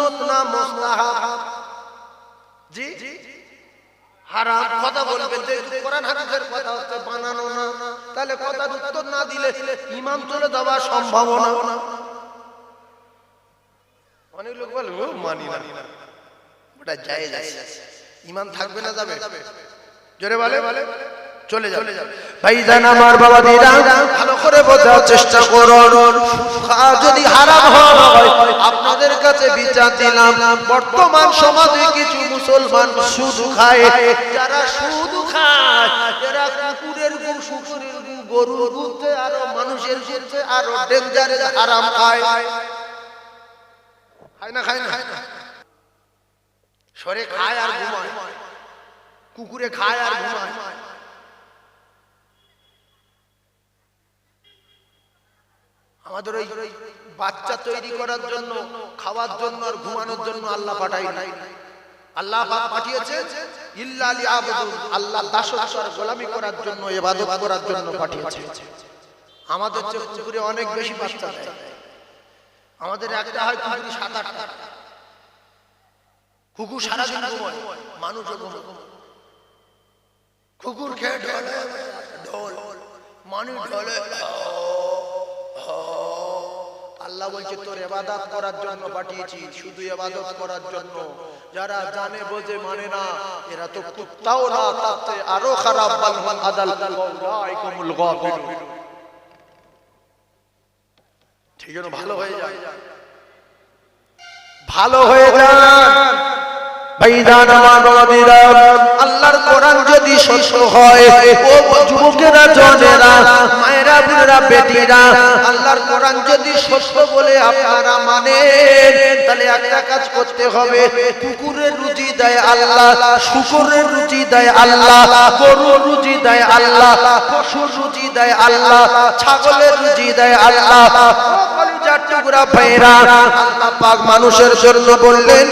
সুন্নত না মুস্তাহাব? জি হারাম কথা বলবেন যে কোরআন হাদিসের কথা হচ্ছে বানানো না, তাহলে কথার উত্তর না দিলে ঈমান চলে যাওয়ার সম্ভাবনা। অনেক লোক বলে ও মানি না, ওটা জায়েজ আছে, ঈমান থাকবে না যাবে? জোরে বলে চলে যাবে। ভাইজান আমার বাবাদিরা ভালো করে বোঝার চেষ্টা করুন, যদি হারাম হয় আপনাদের কাছে বিচার দিলাম, বর্তমান সমাজে কিছু মুসলমান সুদ খায়। যারা সুদ খায় এরা কুকুরের গু, শুকুরের গু, গরুর গুতে আরো মানুষের গুতে আরো ডেঞ্জারের হারাম খায়। খায় না খায় না? সরে খায় আর ঘুমায়, কুকুরে খায় আর ঘুমায়। আমাদের ওই বাচ্চা তৈরি করার জন্য, খাওয়ার জন্য আর ঘুমানোর জন্য আল্লাহ পাঠাই নাই। আল্লাহ পাঠিয়েছে ইল্লা লিয়াবুদুন, আল্লাহ দাসত্ব আর গোলামি করার জন্য, ইবাদত করার জন্য পাঠিয়েছে। আমাদের চেয়ে কুকুরে অনেক বেশি বাচ্চা দেয়। আমাদের একটা হয় কুকুর 7-8টা। কুকুর সারাদিন ঘুমায়, মানুষও ঘুমায়। কুকুর খেয়ে ঢলে ঢোল, মানুষ ঢলে। আল্লাহ বলছে তোর ইবাদত করার জন্য পাঠিয়েছি, শুধু ইবাদত করার জন্য। যারা জানে বোঝে মানে না, এরা তো কুত্তাও না, তাতে আরো খারাপ। বালমান আদাল উলাইকুমুল গাফিলুন। ঠিক আছে, ভালো হয়ে যায়, ভালো হয়ে যান। ভাইজান আমার বাবাদিরা, আল্লাহর কোরআন যদি সত্য হয়, ও যুবকেরা, জনেরা, মায়েরা, বোনেরা, বেটিরা, আল্লাহর কোরআন যদি সত্য বলে আপনারা মানেন, তাহলে একটা কাজ করতে হবে। কুকুরের রুজি দেয় আল্লাহ, শুকরের রুজি দেয় আল্লাহ, গরুর রুজি দেয় আল্লাহ, পশুর রুজি দেয় আল্লাহ, ছাগলের রুজি দেয় আল্লাহ। কলিজার টুকরা ভাইরা, আল্লাহ পাক মানুষের জন্য বললেন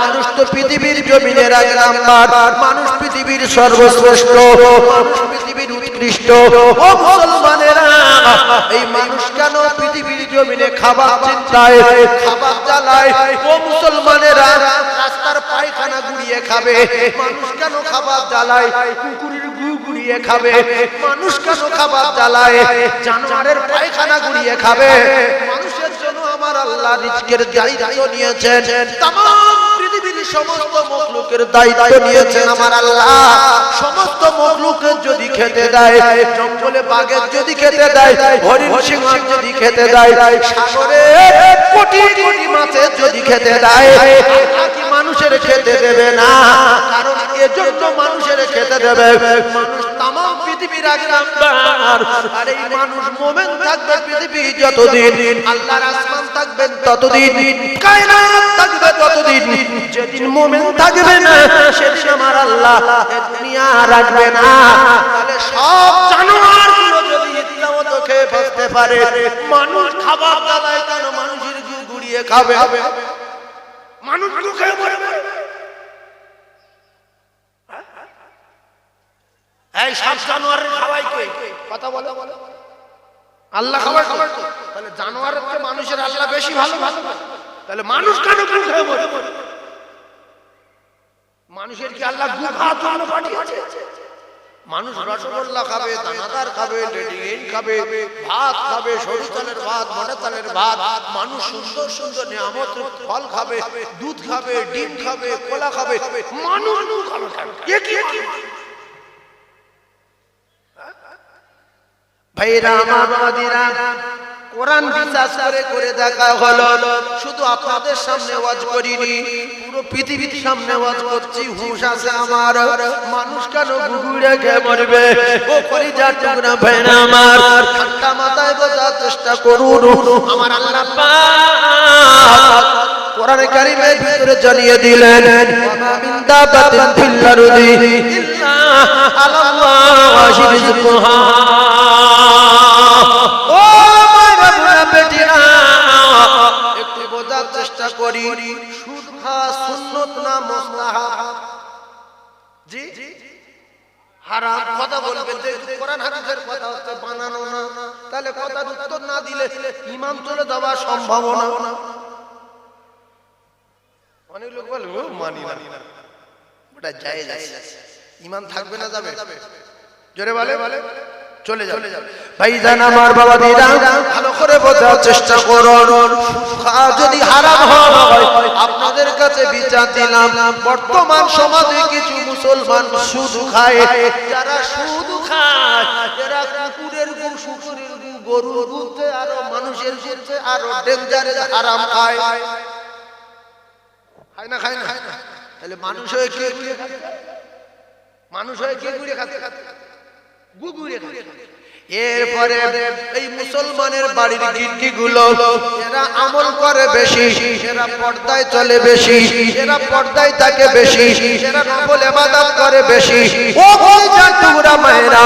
মানুষ তো পৃথিবীর জমিনের এক নাম্বার, মানুষ পৃথিবীর সর্বশ্রেষ্ঠ, মানুষ পৃথিবীর উৎকৃষ্ট। ও মুসলমানেরা, এই মানুষ কেন পৃথিবীর জমিনে খাবার চিন্তায়, খাবার জ্বালায়? ও মুসলমানেরা, রাস্তার পায়খানা গুড়িয়ে খাবে, মানুষ কেন খাবার জ্বালায়? কুকুরের গু গুড়িয়ে খাবে, মানুষ কেন খাবার জ্বালায়? জানোয়ারের পায়খানা গুড়িয়ে খাবে। মানুষের জন্য আমার আল্লাহ রিজকের দায়িত্ব নিয়েছেন, तमाम পৃথিবীর সমস্ত মখলুকের দায়িত্ব নিয়েছেন আমার আল্লাহ। সমস্ত মখলুকের যদি খেতে দেয়, জঙ্গলে বাঘের যদি খেতে দেয়, হরিণ সিংহ যদি খেতে দেয়, সাগরে কোটি কোটি মাছের যদি খেতে দেয়, কি মানুষের খেতে দেবে না? কারণ এজন্য মানুষের খেতে দেবে। মানুষ तमाम পৃথিবীর আগে নাম্বার, আর এই মানুষ মুমিন থাকবে পৃথিবী যতদিন, আল্লাহর আসমান থাকবেন ততদিন, কায়নাত থাকবে ততদিন। যেদিন মুমিন থাকবে না, সেদিন আমার আল্লাহ এই দুনিয়া রাখবে না। তাহলে সব জানোয়ারগুলো যদি ইচ্ছামতো খেয়ে বাঁচতে পারে, মানুষ খাবার দাবায় কেন মানুষের গু গুড়িয়ে খাবে? মানুষ গু খেয়ে মরবে। এই সব জানোয়ারের খাওয়াই কে? কথা বলে আল্লাহ খাবার। তাহলে জানোয়ারের চেয়ে মানুষের আল্লাহ বেশি ভালো। তাহলে মানুষ কেন গু খেয়ে মরবে? মানুষের কি আল্লাহ গু খাওয়ার জন্য পাঠিয়েছে? মানুষ রসগোল্লা খাবে, দানাদার খাবে, লেডিকেন খাবে, ভাত খাবে, সরু চালের ভাত, মোটা চালের ভাত। মানুষ সুন্দর সুন্দর নিয়ামত ফল খাবে, দুধ খাবে, ডিম খাবে, কলা খাবে। মানুষ গু খাবে কেন? ভাইরা আমার বাবাদিরা, কোরআন বিশ্বাস করে দেখা হলো। শুধু আপনাদের সামনে ওয়াজ করিনি, পুরো পৃথিবীর সামনে ওয়াজ করছি। হুঁশ আছে আমার, মানুষ কেন গুগুড়ে খেয়ে মরবে? ও কলিজার টুকরা ভাইরা আমার, ঠান্ডা মাথায় বোঝার চেষ্টা করুন। আমার আল্লাহ পাক কোরআনে কারীমের ভিতরে জানিয়ে দিলেন, ওয়ামা মিন দাবাতিন ফিল আরদি ইল্লা আলাল্লাহি রিজকুহা। ও মায়েরা বোনেরা বেটিরা, একটু বোঝার চেষ্টা করি, সুদ খাওয়া সুন্নত না মুস্তাহাব? জি হারাম কথা বলবেন যে কোরআন হাদিসের কথা হচ্ছে বানানো না, তাহলে কথার উত্তর না দিলে ঈমান চলে যাওয়ার সম্ভাবনা। অনেক লোক বলে ও মানি না, ওটা জায়েজ আছে, ঈমান থাকবে না যাবে? জোরে বলে চলে যাবে। ভাইজান আমার বাবাদিরা ভালো করে বোঝার চেষ্টা করুন, যদি হারাম হয় আপনাদের কাছে বিচার দিলাম। বর্তমান সমাজে কিছু মুসলমান সুদ খায়, যারা সুদ খায় এরা কুকুরের গু, শুকুরের গু, গরুর গুতে আরো মানুষের গুতে আরো ডেঞ্জারের হারাম খায়। খায় না? তাহলে মানুষ হয়ে কে গুড়িয়ে খাচ্ছে? মানুষ হয়ে কে গুড়িয়ে খাচ্ছে? গুগুড়িয়ে খাচ্ছে। এরপরে এই মুসলমানের বাড়ির গিন্নিগুলো এরা আমল করে বেশি, এরা পর্দায় চলে বেশি, এরা পর্দায় থাকে বেশি, এরা নফল ইবাদত করে বেশি। ও ভাইজান তোমরা মায়েরা,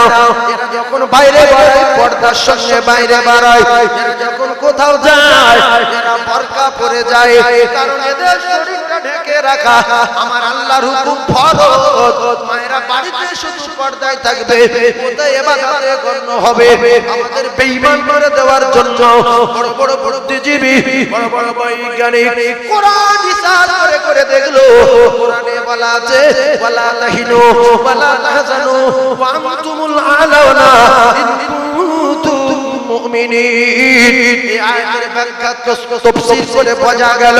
এরা যখন বাইরে বেরোয় পর্দার সঙ্গে বাইরে বেরোয়, এরা যখন কোথাও যায় এরা বোরকা পরে যায়, কারণ এদের শরীরটা ঢেকে রাখা আমার আল্লাহর হুকুম ফরজ। মায়েরা বাড়িতে শুধু পর্দায় থাকবে, কোথায় ইবাদতে গণ্য হবে। আমাদের বেঈমান করে দেওয়ার জন্য বড় বড় বুদ্ধিজীবী, বড় বড় বৈজ্ঞানিক কোরআন রিসার্চ করে দেখলো, কোরআনে বলা আছে ওয়ালা তাহিনু ওয়ালা তাহজানু ওয়া আনতুমুল আলাউনা ইন কুনতুম মুমিনিন। এই আয়াতের ব্যাখ্যা তাফসীর করে বোঝা গেল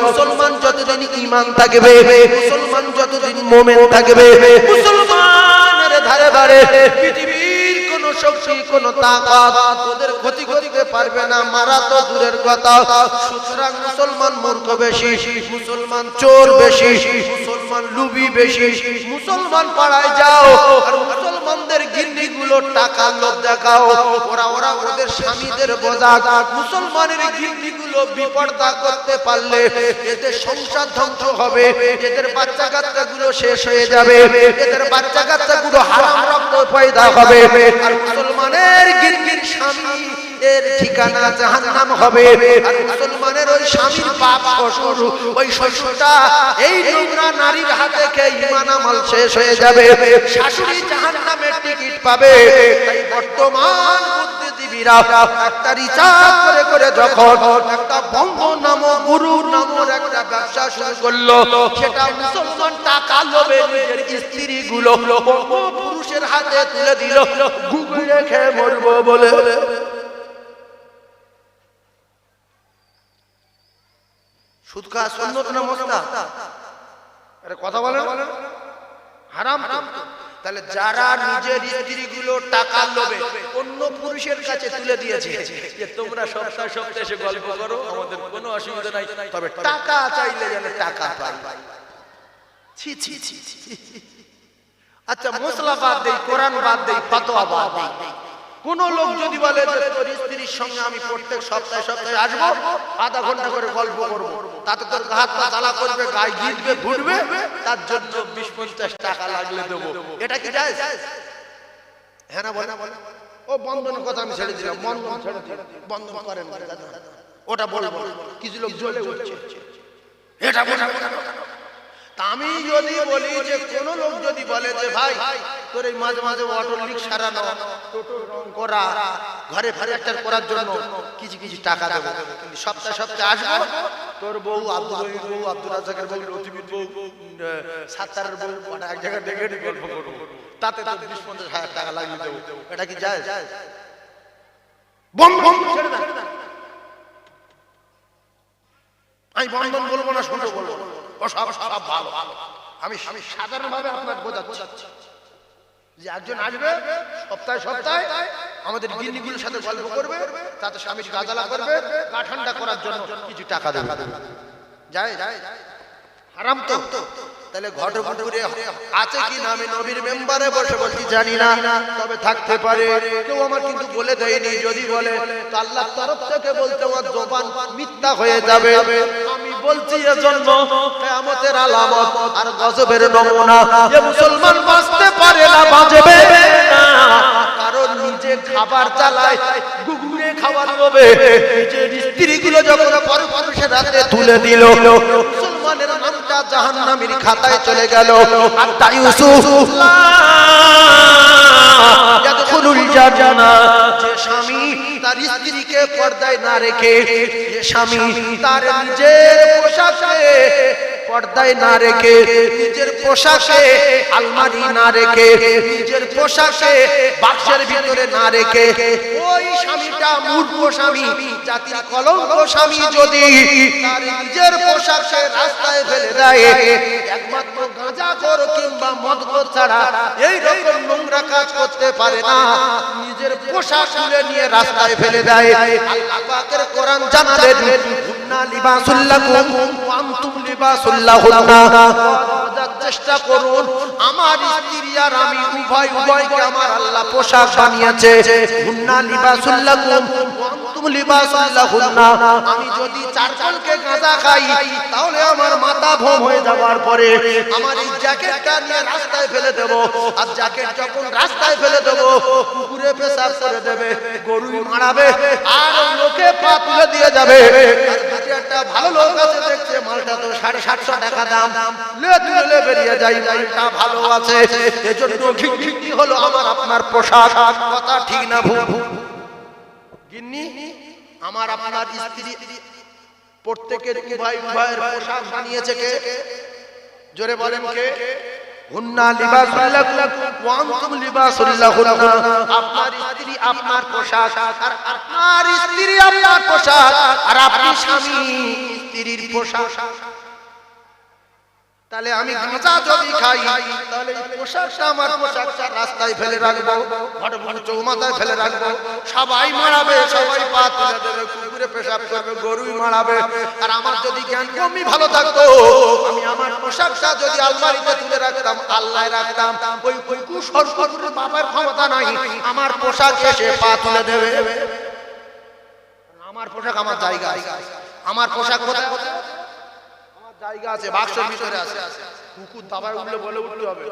মুসলমান যতদিন ঈমান থাকবে, মুসলমান যতদিন মুমিন থাকবে, মুসলমানের ধারে ধারে পৃথিবীর কোন শক্তি কোন তাকত ওদের ক্ষতি করতে পারবে না, মারা তো দূরের কথা। সুতরাং মুসলমান মূর্খ বেশি, মুসলমান চোর বেশি, মুসলমান লুবি বেশি। মুসলমান পাড়ায় যাও আর মুসলমানদের গিন্নিগুলো টাকা লোভ দেখাও, ওরা ওদের স্বামীদের বোঝা। মুসলমানের গিন্নিগুলো বিপর্দা করতে পারলে এদের সংসার ধ্বংস হবে, এদের বাচ্চা কাচ্চাগুলো শেষ হয়ে যাবে, এদের বাচ্চা কাচ্চাগুলো হারাম রক্ত পয়দা হবে। আর মুসলমানের গিন্নির স্বামী এর ঠিকানা জাহান্নাম হবে। আর মুসলমানের ওই স্বামীর বাপ শ্বশুর, ওই শ্বশুরটা এই নোংরা নারীর হাতে খেয়ে ঈমান আমল শেষ হয়ে যাবে, শাশুড়ি জাহান্নামের টিকিট পাবে। তাই বর্তমান বুদ্ধিজীবীরা একটা রিসার্চ করে যখন একটা বঙ্গ নামক গুরু নামের একটা ব্যবসা শুরু করলো, সেটা মুসলমান টাকা লোভে নিজের স্ত্রীগুলো পুরুষের হাতে তুলে দিল, গুগলে খেয়ে মরবো বলে। সুদ খাওয়া সুন্নত না মুস্তাহাব? আরে কথা বলেন, হারাম। তাহলে যারা নিজের স্ত্রীগুলো টাকা লোভে অন্য পুরুষের কাছে তুলে দিয়েছে যে তোমরা সপ্তাহে সপ্তাহে এসে গল্প করো, আমাদের কোনো অসুবিধা নাই, তবে টাকা চাইলে যেন টাকা পাই। ছি ছি ছি। আচ্ছা মশলা বাদ দেই, কোরআন বাদ দেই, ফতোয়া বাদ দেই। কোন লোক যদি বলে যে তোর স্ত্রীর সঙ্গে আমি প্রত্যেক সপ্তাহে সপ্তাহে আসবো, আধা ঘন্টা করে গল্প করবো, তাতে তোর হাত পা জ্বালা করবে, গায়ে গিলবে, ঘুরবে, তার জন্য 20-50 টাকা লাগলে দেবো, এটা কি জায়েজ? হ্যাঁ না বলে? ও বন্ধনের কথা আমি ছেড়ে দিলাম, বন্ধন ছেড়ে দিলাম, বন্ধন করেন ওটা বলবো। কিছু লোক জ্বলে উঠছে, এটা বলে। আমি যদি বলি যে কোন লোক যদি বলে যে ভাই তোর এই মাঝে মাঝে অটো লিক সারানো, টোটো রং করা, ঘরে ফার্নিচার করার জন্য কিছু কিছু টাকা দেবো, কিন্তু সপ্তাহে সপ্তাহে আসবো, তোর বউ আব্দুল রহিম বউ, আব্দুল রাজ্জাকের বউ, লতিফের বউ, সাত্তারের বউ, এক জায়গায় ডেকে গল্প করবো, তাতে তো 20-50 হাজার টাকা লাগিয়ে দেবো, এটা কি জায়েজ? ছেড়ে দেন। আমি বন্ধন বলবো না, শুনতে বলবো, সব ভালো। আমি সাধারণভাবে আপনাকে বোঝাচ্ছি যে একজন আসবে সপ্তাহে সপ্তাহে আমাদের গিন্নিগুলোর সাথে গল্প করবে, তাতে স্বামীর গাজালা করবে, গা ঠান্ডা করার জন্য কিছু টাকা দেবে। যায় হারাম তো। তাহলে ঘটপুকুরে আছে কি না? আমি নবীর মেম্বারে বসে বলছি জানি না, তবে থাকতে পারে, কেউ আমার কিন্তু বলে দেয়নি। যদি বলে তো আল্লাহর তরফ থেকে বলতে আমার জবান মিথ্যা হয়ে যাবে। আমি বলছি এজন্য কিয়ামতের আলামত আর গজবের নমুনা যে মুসলমান বাঁচতে পারে না, বাঁচবে না, কারণ নিজে খাবার চালায়, গুগুরে খাবার হবে, নিজের স্ত্রীগুলো যখন পরপুরুষের হাতে তুলে দিল, মুসলমানের নামটা জাহান্নামীর খাতায় চলে গেল। আত্তা ইউসুফ ইয়াদখুলুল জান্নাহ, যে স্বামী তার স্ত্রীকে পর্দায় না রেখে, যে স্বামী তার নিজের পোশাকে পর্দায় না রেখে, নিজের পোশাকে আলমারি না রেখে, নিজের পোশাকে বাক্সের ভিতরে না রেখে, ওই স্বামীটা মূর্খ স্বামী, জাতির কলঙ্ক স্বামী যদি তার নিজের পোশাকে রাস্তায় ফেলে দেয়, একমাত্র গাঁজাখোর কিংবা মদখোর ছাড়া এই রকম নোংরা কাজ করতে পারে না। নিজের পোশাক খুলে নিয়ে রাস্তায় ফেলে দেয়। আল্লাহ পাকের কোরআন জানালেন, হুন্না লিবাসুল লাকুম ওয়া আনতুম লিবাসুল লাহুন্না। চেষ্টা করুন, আমার স্ত্রী আর আমি উভয়কে আমার আল্লাহ পোশাক বানিয়েছে। হুন্না লিবাসুল লাকুম ওয়া আনতুম লিবাসুল লাহুন্না। আমি যদি চারজনকে গাঁজা খাই তাহলে আমার মাথা ভোম হয়ে যাওয়ার পরে আমার এই জ্যাকেটটা নিয়ে রাস্তায় ফেলে দেব, আর জ্যাকেট যখন রাস্তায় ফেলে দেব কুকুরে পেশাব করে দেবে, গরুই মারাবে, আর লোকে পা তুলে দিয়ে যাবে। আর দুটো একটা ভালো লোক আছে, দেখছে মালটা তো 750 টাকা দাম, লে তুলে বেরিয়ে যাই, মালটা ভালো আছে, এজন্য ঘিন্নি হলো আমার আপনার পোশাক। কথা ঠিক না ভুল? গিন্নি আমার আপনার স্ত্রী প্রত্যেকের উভয়ের পোশাক বানিয়েছে কে? জোরে বলেন কে? হুন্না লিবাসুল লাকুম ওয়া আনতুম লিবাসুল লাহুন্না। আপনার স্ত্রী আপনার পোশাক, আর আপনার স্ত্রী আপনার পোশাক, আর আপনি স্বামী স্ত্রীর পোশাক। তাহলে আমি গাঁজা যদি খাই তাহলে এই পোশাকটা আমার পোশাকটা রাস্তায় ফেলে রাখবো, ঘটবড় চৌমাথায় ফেলে রাখবো, সবাই মারাবে, সবাই পা তুলে দেবে, কুকুরে পেশাব করবে, গরুই মারাবে। আর আমার যদি জ্ঞান কমই ভালো থাকতো, আমি আমার পোশাকটা যদি আলমারিতে তুলে রাখতাম, আল্লাহয় রাখতাম, ওই কুকুর সরকারের বাবার ক্ষমতা নাই আমার পোশাক এসে পা তুলে দেবে। আমার পোশাক আমার জায়গা, আমার পোশাক কোথায়? জায়গা আছে, বাক্সের ভিতরে আছে। কুকুর দাবায় উঠলে বলে উঠতে হবে,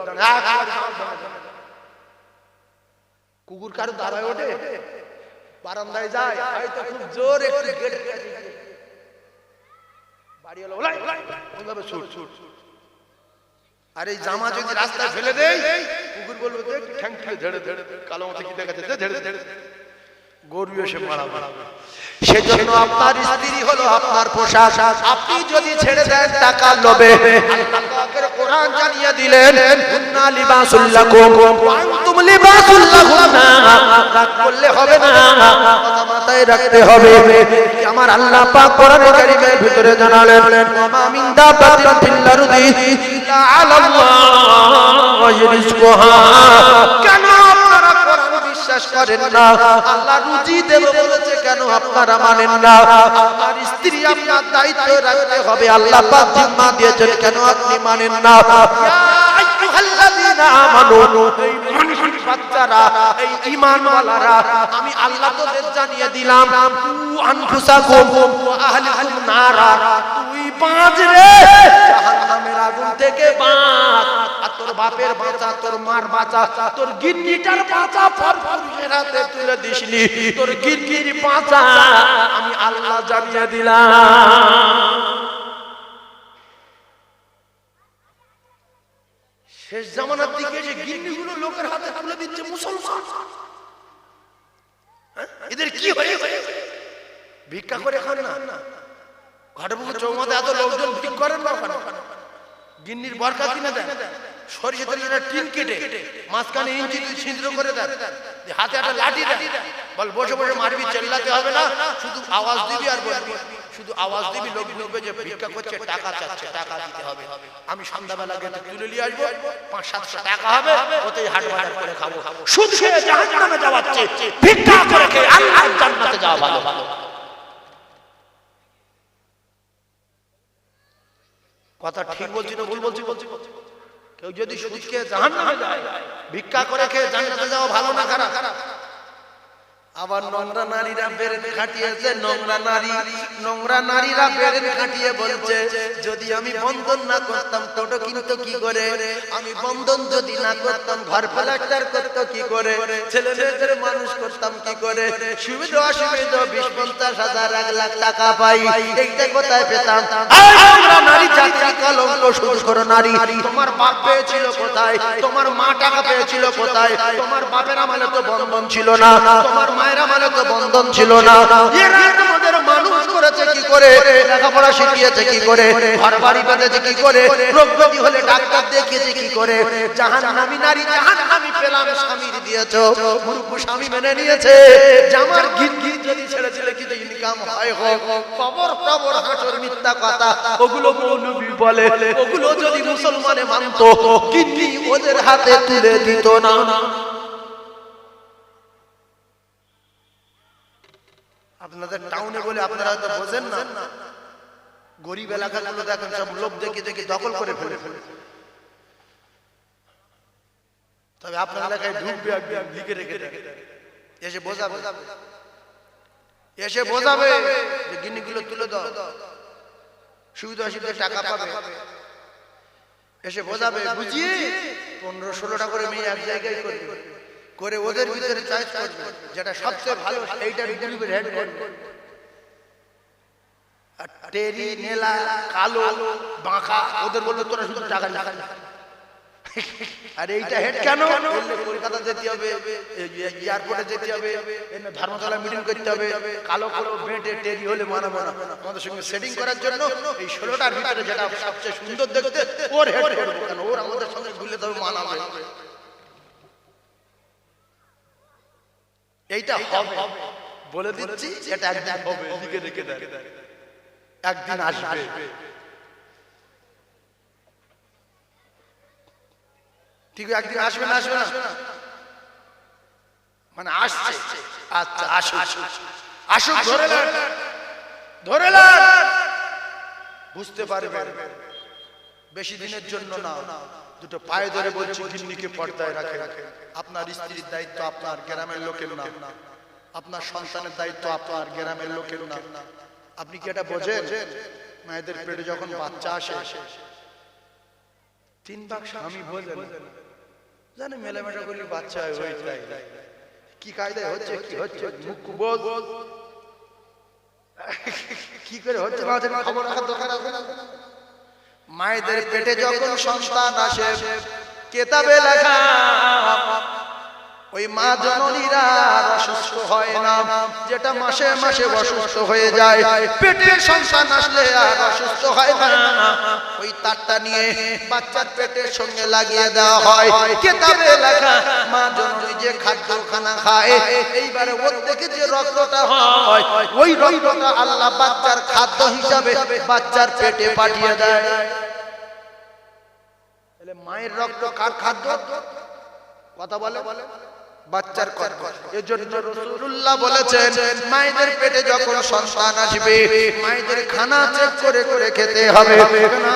কুকুর কারো দাবায় ওঠে, বারান্দায় যায়, হয়তো খুব জোর একটু বাড়ি হলো ওইভাবে ছুট। আর এই জামা যদি রাস্তায় ফেলে দেয়, কুকুর বলবে ঠ্যাং ঠ্যাং ঝেড়ে ঝেড়ে, কালো মতো কি দেখা যাচ্ছে, ঝেড়ে ঝেড়ে গরু এসে মারাবে। সেজন্য আপনার স্ত্রী হলো আপনার পোশাক। আপনি যদি ছেড়ে দেন টাকা লোভে, আল্লাহ পাকের কোরআন জানিয়ে দিলেন, হুন্না লিবাসুল লাকুম ওয়া আনতুম লিবাসুল লাহুন্না। রাগ করলে হবে না, কথা মাথায় রাখতে হবে। আমার আল্লাহ পাক কোরআনে কারীমের ভিতরে জানালেন, ওয়া মা মিন দাব্বাতিন ফিল আরদি ইল্লা আলাল্লাহি রিজকুহা। কেন আপনারা কোরআন বিশ্বাস করেন না? আল্লাহ রুজি দেবে বলেছে, কেন আপনারা মানেন না? আপনার স্ত্রী আপনার দায়িত্ব রাখতে হবে, আল্লাহ পাক জিম্মা দিয়েছেন, কেন আপনি মানেন না? ইয়া আইয়ুহাল্লাযীনা আমানু, এই মানুষের বাচ্চারা, এই ঈমানওয়ালারা, আমি আল্লাহ তোদের জানিয়ে দিলাম, কু আনফুসাকুম ওয়া আহলিকুম নারা, তুই বাঁচ রে জাহান্নামের আগুন থেকে বাঁচ। আর তোর বাপের বাঁচা, তোর মার বাঁচা, তোর গিন্নিটার বাঁচা ফরফরিয়ে রাতে তুলে দিসনি, তোর গিন্নির বাঁচা আমি আল্লাহ জানিয়ে দিলাম। শেষ জামানার দিকে যে গিন্নিগুলো লোকের হাতে তুলে দিচ্ছে মুসলমান, এদের কি হয়েছে? ভিক্ষা করে খান না, ঘাটপুকুর চৌমাথা এত লোকজন ভিক্ষা করেন না, গিন্নির বরকা কিনে দেন, সরিষা তেলের টিন কেটে মাঝখানে ইঞ্চি দুই ছিদ্র করে দেন, হাতে একটা লাঠি দেন, বল বসে বসে মারবি, চেল্লাতে হবে না, শুধু আওয়াজ দিবি আর বলবি, শুধু আওয়াজ দিবি, লোক ঢুকবে যে ভিক্ষা করছে, টাকা চাচ্ছে, টাকা দিতে হবে। আমি সন্ধ্যাবেলা গেটে তুলে নিয়ে আসবো, 500-700 টাকা হবে, ওতেই হাট বাজার করে খাবো। সুদ খেয়ে জাহান্নামে যাওয়াচ্ছে, ভিক্ষা করে খেয়ে আল্লাহর জান্নাতে যাওয়া ভালো। কথা ঠিক বলছি না ভুল বলছি? কেউ যদি সুদ খেয়ে জাহান্নামে যায়, ভিক্ষা করে খেয়ে জান্নাতে যাওয়া ভালো না খারাপ? আবার নোংরা নারীরা বেরেন খাটিয়েছে, নোংরা নারীরা বেরেন খাটিয়ে বলছে, যদি আমি বন্ধন না করতাম টোটো কিনতো কি করে, আমি বন্ধন যদি না করতাম ঘর প্লাস্টার করতো কি করে, ছেলে মেয়েদের মানুষ করতাম কি করে, সুবিধা অসুবিধা 20-50 হাজার 1 লাখ টাকা পাই, এইটা কোথায় পেতাম? নোংরা নারী জাতির কলঙ্ক, শুধু করো নারী। তোমার বাপ পেয়েছিল কোথায়? তোমার মা টাকা পেয়েছিল কোথায়? তোমার বাপের আমলে তো বন্ধন ছিল না, তোমার মায়ের আমলে তো বন্ধন ছিল না, এরা আমাদের মানুষ করেছে কি করে, লেখাপড়া শিখিয়েছে কি করে, ঘর বাড়ি বেঁধেছে কি করে, রোগ ব্যাধি হলে ডাক্তার দেখিয়েছে কি করে, জাহান্নামী নারী জাহান্নামী পেলাম স্বামীর দিয়েছো, মূর্খ স্বামী মেনে নিয়েছে, জামার গিরগি যদি ছেড়ে ছেড়ে কিছু ইনকাম হয় হোক, কবর কবর হাসর মিথ্যা কথা, ওগুলো নবী বলে, ওগুলো যদি মুসলমানে মানতো কিডনি ওদের হাতে তুলে দিত না। আপনাদের টাউনে বলে আপনারা হয়তো বোঝেন না, গরিব এলাকাগুলো দেখেন সব লোক দেখে দেখে দখল করে ফেলে। তবে আপনার এলাকায় ঢুকবে লিখে রেখে এসে বোঝাবে, এসে বোঝাবে যে গিন্নিগুলো তুলে দাও, সুবিধা অসুবিধা টাকা পাবে, এসে বোঝাবে, বুঝিয়ে 15-16টা করে মেয়ে এক জায়গায় করবে, করে ওদের ভিতরে চয়েস করবে যেটা সবচেয়ে ভালো সেইটার গ্রুপের হেড করবে। আর টেরি নেলা কালো বাঁকা ওদের বলবে তোরা শুধু টাকা লাগা, আর এইটা হেড কেন, কলকাতা যেতে হবে, এয়ারপোর্টে যেতে হবে, ধর্মতলা মিটিং করতে হবে, কালো কালো বেটে টেরি হলে মানাবো না, আমাদের সঙ্গে সেটিং করার জন্য এই 16টার ভিতরে যেটা সবচেয়ে সুন্দর দেখতে ওর হেড করবো, কেন ওর আমাদের সঙ্গে ঘুরলে তবে মানাবে। এইটা হবে বলে দিচ্ছি, এটা একদিন হবে, লিখে রেখে দেন, একদিন আসবে। ঠিক একদিন আসবে না, আসবে না মানে আসছে, আচ্ছা আসুক আসুক, ধরে নেন ধরে নেন, বুঝতে পারবেন বেশি দিনের জন্য না, দুটো পায়ে ধরে বলছি গিন্নিকে পর্দায় রাখে, আপনার স্ত্রীর দায়িত্ব আপনার, গ্রামের লোকের না, আপনার সন্তানের দায়িত্ব আপনার, গ্রামের লোকের না। আপনি কি এটা বোঝেন? মায়েদের পেটে যখন বাচ্চা আসে 3 ভাগ স্বামী বোঝেন, জানে মেলামেশা করলে বাচ্চা হয়ে যায়, কি কায়দায় হচ্ছে কি হচ্ছে মুখ বোঝ কি করে হচ্ছে না খবর রাখার দরকার আছে না। মায়েদের পেটে যখন সন্তান আসে কেতাবে লেখা ওই মা জননীরা অসুস্থ হয় না, যেটা মাসে মাসে অসুস্থ হয়ে যায়, পেটে সন্তান আসলে আর অসুস্থ হয় না, ওই তারটা নিয়ে বাচ্চার পেটের সঙ্গে লাগিয়ে দেওয়া হয়। কেতাবে লেখা মা জননী যে খাদ্য খানা খায়, এইবারে ওর থেকে যে রক্তটা হয় ওই রক্তটা আল্লাহ বাচ্চার খাদ্য হিসাবে বাচ্চার পেটে পাঠিয়ে দেয়। তাহলে মায়ের রক্ত কার খাদ্য? কথা বলে বাচ্চার খাদ্য। এজন্য রাসূলুল্লাহ বলেছেন মায়েদের পেটে যখন সন্তান আসবে মায়েদের খানা চেক করে করে খেতে হবে।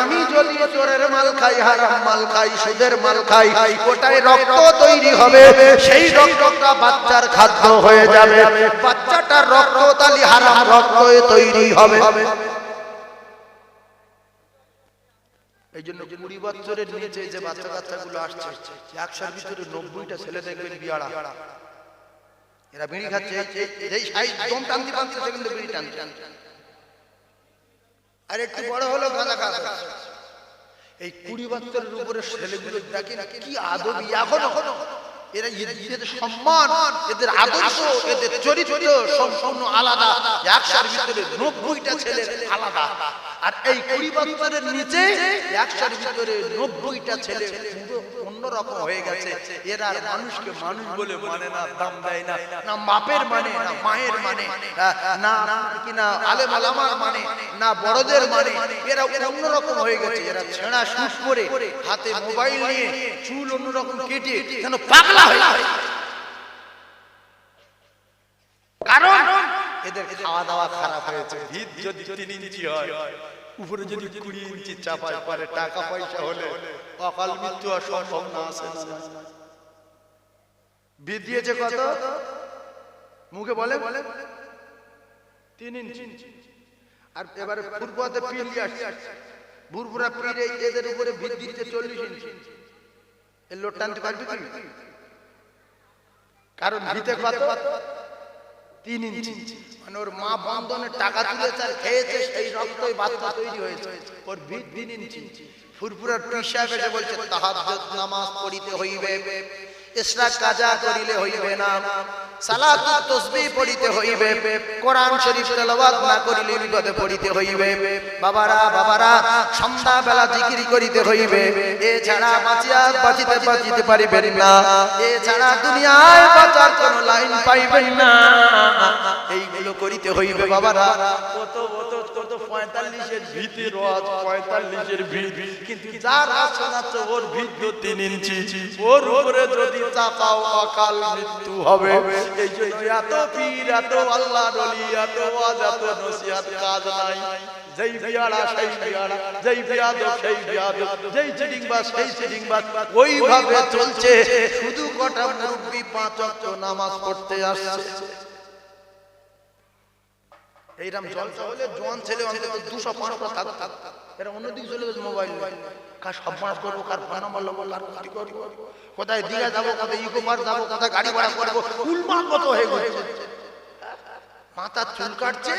আমি যদি চোরের মাল খাই, হারাম মাল খাই, সুদের মাল খাই, ওটাই রক্ত তৈরি হবে, সেই রক্তটা বাচ্চার খাদ্য হয়ে যাবে, বাচ্চাটার রক্ত তালি হারাম রক্ত তৈরি হবে। এই জন্য 20 বছরের নিচে যে বাচ্চা কাচ্চাগুলো আসছে 100-র ভিতরে 90টা ছেলে দেখবেন বিয়াড়া, এরা বিড়ি খাচ্ছে, এই সাইজ দম টানতে টানতে সেখানে বিড়ি টানছে, আর একটু বড় হলো গাঁজা খাচ্ছে। এই 20 বছরের উপরে ছেলেগুলো দেখেন কি আদবি, এখনো এরা এদের সম্মান, এদের আদর্শ, এদের চরিত্র সম্পূর্ণ আলাদা। 100-র ভিতরে 90টা ছেলে আলাদা, আর এই 20 বছরের নিচে 100-র ভিতরে 90টা ছেলে অন্যরকম হয়ে গেছে। এরা মানুষকে মানুষ বলে মানে না, দাম দেয় না, না বাপের মানে, না মায়ের মানে, না কিনা আলেম আলামার মানে, না বড়দের মানে, এরা অন্যরকম হয়ে গেছে। এরা ছেঁড়া শুট করে হাতে মোবাইল নিয়ে চুল অন্যরকম কেটে যেন পাগলা হয়ে যায়, কারণ এদের খাওয়া দাওয়া খারাপ হয়েছে। ভিত যদি 3 ইঞ্চি হয়, উপরে যদি 20 ইঞ্চি চাপায় পারে, টাকা পয়সা হলে অকাল মৃত্যু আর সম্ভব না আছে। ভিত দিয়েছে কত? মুখে বলে 3 ইঞ্চি, আর এবারে ফুরফুরাতে পিলি আসছে, ফুরফুরা পিলে এদের উপরে ভিত দিচ্ছে 40 ইঞ্চি। এর লোড টানতে পারবি কি? কারণ ভিতে কত? 3 ইঞ্চি। মানে ওর মা বন্ধনের টাকা তুলেছে আর খেয়েছে, সেই রক্তই বাচ্চা তৈরি হয়েছে। ওর ভিত 3 ইঞ্চি। ফুরফুরার পীর সাহেব এসে বলছে তাহাজ্জুদ নামাজ পড়িতে হইবে, ইশরাক কাজা করিলে হইবে না, সালাতুত তাসবিহ পড়িতে হইবে, কোরআন শরীফ তেলাওয়াত না করিলে বিপদে পড়িতে হইবে। বাবারা সন্ধ্যা বেলা জিকির করিতে হইবে, এছাড়া বাঁচিতে পারিবেন না, এছাড়া দুনিয়ায় বাঁচার কোন লাইন পাইবেন না। এইগুলো করিতে হইবে বাবারা। কত 45-এর ভিতে রোজ 45-এর ভিত, কিন্তু যার আছে ওর ভিত 3 ইঞ্চি, ওর উপরে যদি চাপাও অকাল মৃত্যু হবে। এই যে এত পীর, এত আল্লাহর ওলি, এত ওয়াজ, এত নসিহত কাজ নাই। যেই বিয়াড়া সেই বিয়াড়া, যেই বিয়াদব সেই বিয়াদব, যেই চিটিংবাজ সেই চিটিংবাজ, ওইভাবে চলছে। শুধু কটা মুরব্বি 5 ওয়াক্ত নামাজ পড়তে আসছে। এইরকম জলসা হলে জোয়ান ছেলে অন্তত 200-500 থাক, এরা অন্যদিকে চলে গেছে মোবাইল। কার সর্বনাশ করবো, কার ফোন নাম্বার লবো, কার ক্ষতি করবো, কোথায় দীঘা যাবো, কোথায় ইকো পার্ক যাবো, কোথায় গাড়ি ভাড়া করবো, উলমার মতো হয়ে গেছে। মাথার চুল কাটছে,